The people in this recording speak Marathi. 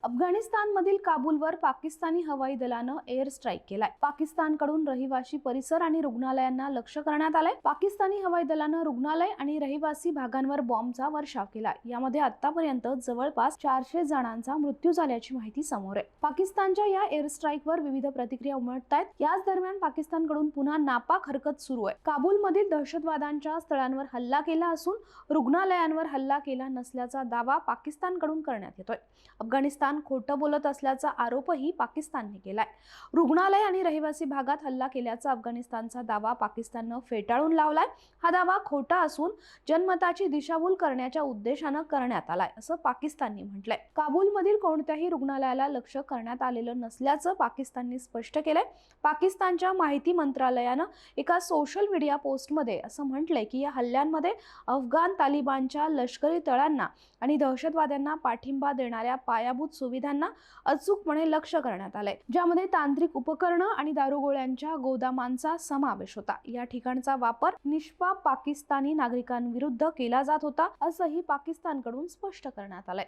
अफगाणिस्तानमधील काबूलवर पाकिस्तानी हवाई दलानं एअर स्ट्राईक केलाय। पाकिस्तानकडून रहिवासी परिसर आणि रुग्णालयांना लक्ष्य करण्यात आलंय। पाकिस्तानी हवाई दलानं रुग्णालय आणि रहिवासी भागांवर बॉम्बचा वर्षाव केला। यामध्ये आतापर्यंत जवळपास 400 जणांचा मृत्यू झाल्याची माहिती समोर आहे। पाकिस्तानच्या या एअर स्ट्राईकवर विविध प्रतिक्रिया उमटतायत। याच दरम्यान पाकिस्तानकडून पुन्हा नापाक हरकत सुरू आहे। काबूलमधील दहशतवाद्यांच्या स्थळांवर हल्ला केला असून रुग्णालयांवर हल्ला केला नसल्याचा दावा पाकिस्तानकडून करण्यात येतोय। अफगाणिस्तान खोटं बोलत असल्याचा आरोपही पाकिस्तानने केलाय। रुग्णालय आणि रहिवासी भागात हल्ला केल्याचा अफगाणिस्तानचा दावा पाकिस्ताननं फेटाळून लावलाय। हा दावा खोटा असून जनमताची दिशाभूल करण्याच्या उद्देशानं करण्यात आलाय असं पाकिस्तानने म्हटलंय। काबूलमधील कोणत्याही रुग्णालयाला लक्ष्य करण्यात आलेलं नसल्याचं पाकिस्तानने स्पष्ट केलंय। पाकिस्तानच्या माहिती मंत्रालयानं एका सोशल मीडिया पोस्टमध्ये असं म्हटलंय की या हल्ल्यांमध्ये अफगाण तालिबानच्या लष्करी तळांना आणि दहशतवाद्यांना पाठिंबा देणाऱ्या पायाभूत सुविधांना अचूकपणे लक्ष्य करण्यात आलंय, ज्यामध्ये तांत्रिक उपकरणं आणि दारुगोळ्यांच्या गोदामांचा समावेश होता। या ठिकाणचा वापर निष्पाप पाकिस्तानी नागरिकांविरुद्ध केला जात होता असंही पाकिस्तानकडून स्पष्ट करण्यात आलंय।